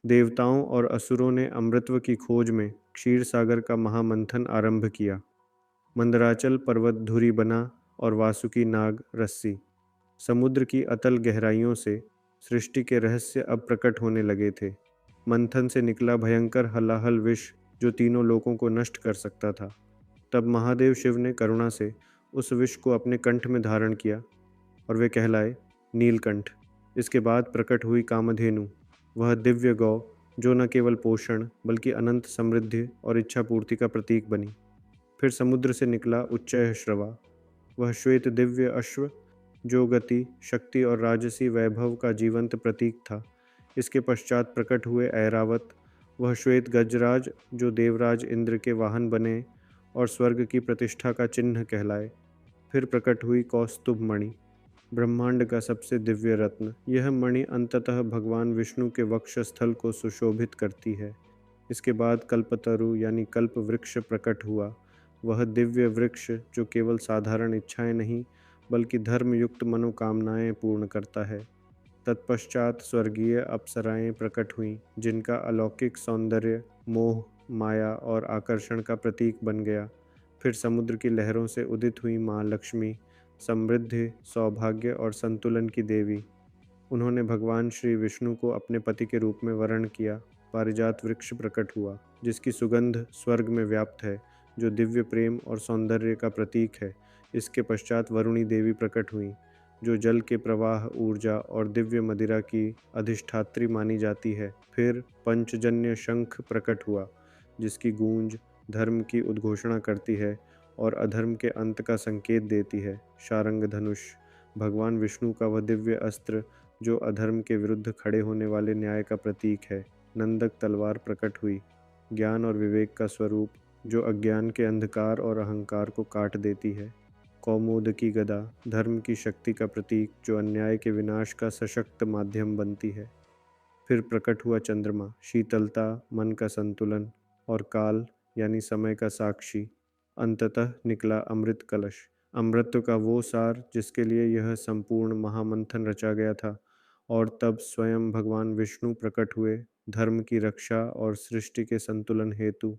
देवताओं और असुरों ने अमृतत्व की खोज में क्षीर सागर का महामंथन आरंभ किया। मंदराचल पर्वत धुरी बना और वासुकी नाग रस्सी। समुद्र की अतल गहराइयों से सृष्टि के रहस्य अब प्रकट होने लगे थे। मंथन से निकला भयंकर हलाहल विष जो तीनों लोकों को नष्ट कर सकता था। तब महादेव शिव ने करुणा से उस विष को अपने कंठ में धारण किया और वे कहलाए नीलकंठ। इसके बाद प्रकट हुई कामधेनु, वह दिव्य गौ जो न केवल पोषण बल्कि अनंत समृद्धि और इच्छा पूर्ति का प्रतीक बनी। फिर समुद्र से निकला उच्चय श्रवा, वह श्वेत दिव्य अश्व जो गति, शक्ति और राजसी वैभव का जीवंत प्रतीक था। इसके पश्चात प्रकट हुए ऐरावत, वह श्वेत गजराज जो देवराज इंद्र के वाहन बने और स्वर्ग की प्रतिष्ठा का चिन्ह कहलाए। फिर प्रकट हुई कौस्तुभ मणि, ब्रह्मांड का सबसे दिव्य रत्न। यह मणि अंततः भगवान विष्णु के वक्षस्थल को सुशोभित करती है। इसके बाद कल्पतरु यानी कल्प वृक्ष प्रकट हुआ, वह दिव्य वृक्ष जो केवल साधारण इच्छाएं नहीं बल्कि धर्मयुक्त मनोकामनाएं पूर्ण करता है। तत्पश्चात स्वर्गीय अप्सराएं प्रकट हुईं, जिनका अलौकिक सौंदर्य मोह, माया और आकर्षण का प्रतीक बन गया। फिर समुद्र की लहरों से उदित हुई माँ लक्ष्मी, समृद्धि, सौभाग्य और संतुलन की देवी। उन्होंने भगवान श्री विष्णु को अपने पति के रूप में वर्ण किया। पारिजात वृक्ष प्रकट हुआ, जिसकी सुगंध स्वर्ग में व्याप्त है, जो दिव्य प्रेम और सौंदर्य का प्रतीक है। इसके पश्चात वरुणी देवी प्रकट हुई, जो जल के प्रवाह, ऊर्जा और दिव्य मदिरा की अधिष्ठात्री मानी जाती है। फिर पंचजन्य शंख प्रकट हुआ, जिसकी गूंज धर्म की उद्घोषणा करती है और अधर्म के अंत का संकेत देती है। शारंग धनुष, भगवान विष्णु का वह दिव्य अस्त्र जो अधर्म के विरुद्ध खड़े होने वाले न्याय का प्रतीक है। नंदक तलवार प्रकट हुई, ज्ञान और विवेक का स्वरूप जो अज्ञान के अंधकार और अहंकार को काट देती है। कौमोदकी गदा, धर्म की शक्ति का प्रतीक जो अन्याय के विनाश का सशक्त माध्यम बनती है। फिर प्रकट हुआ चंद्रमा, शीतलता, मन का संतुलन और काल यानी समय का साक्षी। अंततः निकला अमृत कलश, अमृत का वो सार जिसके लिए यह संपूर्ण महामंथन रचा गया था। और तब स्वयं भगवान विष्णु प्रकट हुए, धर्म की रक्षा और सृष्टि के संतुलन हेतु।